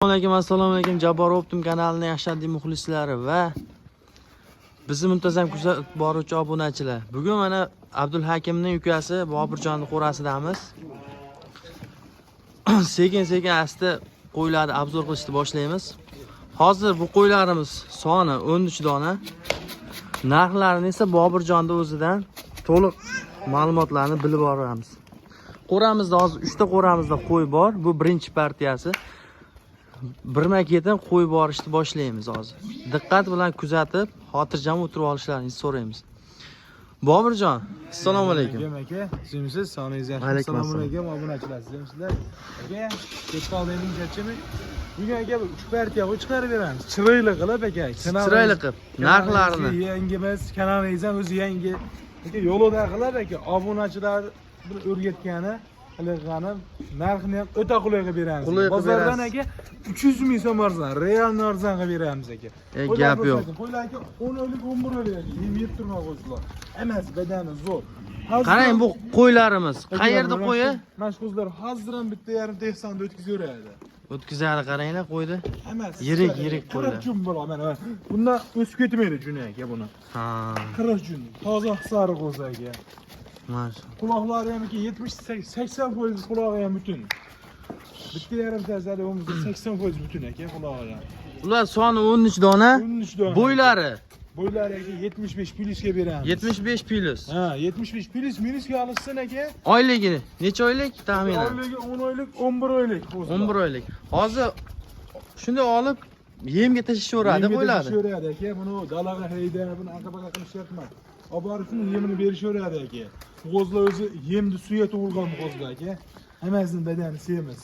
Assalomu alaykum Jabbar Optim kanalining yaxshi muxlislari va bizni muntazam kuzatib boruvchi obunachilar. Bugun mana Abdulhakimning ukasi Bobirjonning qo'rasidamiz. Sekin-sekin asta qo'ylarni obzor qilishni boshlaymiz. Hozir bu qo'ylarimiz soni 13 dona. Narxlarini esa Bobirjonning o'zidan to'liq ma'lumotlarni bilib boramiz. Qo'ramizda hozir 3 ta qo'ramizda qo'y bor. Bu birinchi partiyasi. Birma-ketin qo'yib borishni boshlaymiz hozir. Diqqat bilan kuzatib, xotirjam o'tirib olishlaringizni so'raymiz. Bobirjon, assalomu alaykum. Aka, sizmisiz? Sog'ligingiz yaxshimi? Alaykum Assalomu alaykum, obunachilar. Sizmisizlar? Aka, kech qoldingiz chachimi? Bugun aka 3 partiya chiqarib beramiz. Chiroyli qilib aka. Chiroyli qilib. Narxlarini. Yangimiz, kanalingiz ham o'zi yangi. Aka, yo'lida qilib aka, obunachilar bir o'rgatgani qilgani narxini ham o'ta qulay qilib beramiz. Bozordan aka 300 ming so'm arzon, real arzon qilib beramiz aka. Gap yo'q. Qo'ylar aka 10 oylik 11 oylik yeb turma qo'ydilar. Emas, badani zo'r. Qarang, bu qo'ylarimiz qayerda qo'yi? Mashg'ullar hozir ham bitta yarim tehsonda o'tkazaveradi. O'tkazadi, qaranglar qo'ydi. Emas. Yirik qo'ylar. 40 kun bo'ladi mana. Bundan o'sib ketmaydi juni aka buni. Ha. 40 kun. Toza hisari qo'za aka. Maşallah. Quloqlari ham 70-80% qulog'i ham butun. Bitta yarim tazada o'mizda 80% butun aka qulog'i. Ular soni 13 dona. 13 dona. Bo'ylari. Bo'ylari aka 75 plyusga beramiz. 75 plyus. Ha, 75 plyus minusga olishsin aka. Oyligi necha oylik taxminan? Oyligi 10 oylik, 11 oylik. 11 oylik. Hozir shunday olib yemga tashishaveradi qo'yiladi. Tashishaveradi aka. Buni dalaga hayda, buni aqabaga qilishyapman. Oborishni yemini berishaveradi aka. Qo'zlar o'zi yemni suya tug'ilgan qo'zlar aka. Hammasini badani semiz.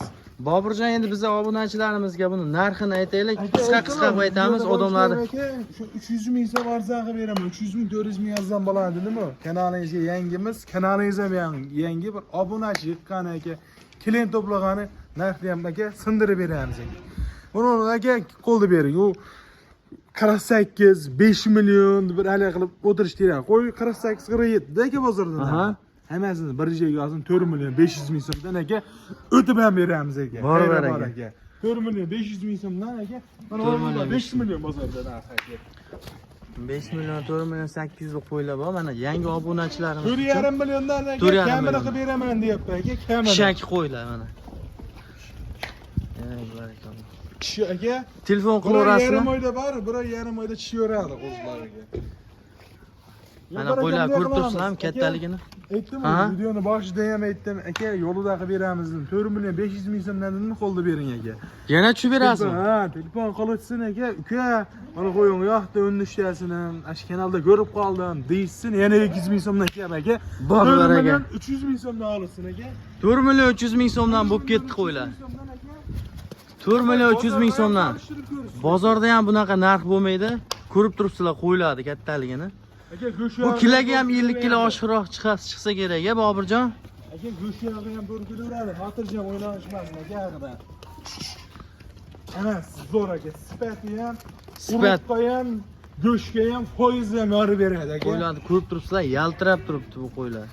Bobirjon, endi biz obunachilarimizga buni narxini aytaylik. Qisqa qilib aytamiz odamlarni. Aka, shu 300 ming so'm arzon qilib beraman. 300 ming 400 ming arzon bo'ladi, nima? Kanalingizga yangimiz, kanalingiz ham yangi bir obunachi yiqqan aka. Klient to'plagani narxni ham aka sindirib beramiz aka. Buni aka qo'lda bering. U 48, 5 million bir hali qilib o'tirish kerak. Qo'y 48, 47 aka bozorda. Aha. Hammasini bir joyga olsin 4 million 500 ming so'mdan aka o'tib ham beramiz aka. Bor aka. 4 million 500 ming so'mdan aka. Mana 5 million bozorda narx aka. 5 million, 4 million 800 qo'ylar bor. Mana yangi obunachilarimiz 4,5 milliondan aka kamera qilib beraman deyapti aka. Kamera. Shak qo'ylar mana. Ey barakalloh. Kishi aka telefon qilaverasizmi? Yarim oyda bor, bir oy yarim oyda tishaveradi qo'zlariga. Mana qo'ylar ko'rib turibsizlarmi kattaligini? Aytdim, videoni boshida ham aytdim, aka yo'lida qilib beramiz. 4 million 500 ming so'mdan qo'lda bering aka. Yana tushib berasizmi? Ha, telefon qilishsin aka. Uka, mana qo'ying yoqda 13tasini, ash kanalda ko'rib qoldim deysin, yana 200 ming so'mdan kel aka. Bor aka. 300 ming so'mdan olsin aka. 4 million 300 ming so'mdan bo'lib ketdi qo'ylar. 4 million 300 ming so'mdan. Bozorda ham bunaqa narx bo'lmaydi. Ko'rib turibsizlar qo'ylarni kattaligini. Aka go'sht Bu kiloga ham 50 kilo oshiqroq chiqsa kerak, Bobirjon. Aka go'sht yog'i ham 4 kilo uradi. Xotirjam o'ynashmasin aka haqida. Ana zo'r aka. Sifati ham, urutga ham, go'shtga ham, foizni ham yorib beradi aka. Qo'ylarni ko'rib turibsizlar, yaltirab turibdi bu qo'ylar.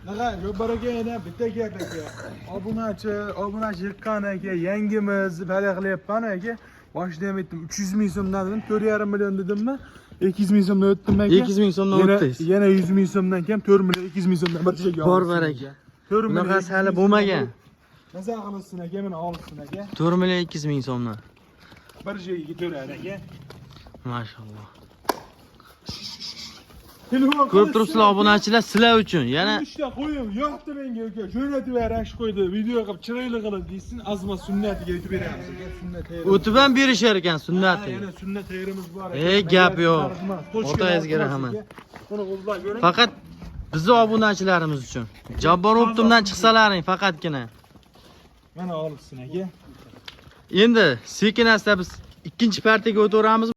Naqa, Jabbar aka yana bitta gap aka. Obunachi yiqqan aka, yangimiz bala qilyapman aka. Boshida ham aytdim 300 ming so'mdan dedim, 4,5 million dedimmi? 200 ming so'mdan o'tdim aka. 200 ming so'mdan o'tdingiz. Yana 100 ming so'mdan kam 4 million 200 ming so'mdan bir joyga bor aka. Bunaqasi hali bo'lmagan. Nazar qilsin aka, meni olsin aka. 4 million 200 ming so'mdan. Bir joyga ketaveradi aka. Mashallah. Ko'rib turibsizlar obunachilar, sizlar uchun yana ishda qo'ying, yo'qdi menga aka. Jo'natib ber, ash qo'ydi. Video qilib chiroyli qilib deysin, azma sunnatiga aytib beramiz aka. Sunnat tayyor. o'tib ham berishar ekan sunnati. Yana sunnat tayyorimiz bor aka. Ey gap yo'q. Otangizga rahmat. Buni qo'zlar ko'ring. Faqat bizni obunachilarimiz uchun. Jabbar Optimdan chiqsalaring faqatgina. Mana olsin aka. Endi sekin asta biz ikkinchi partiyaga o'taveramiz.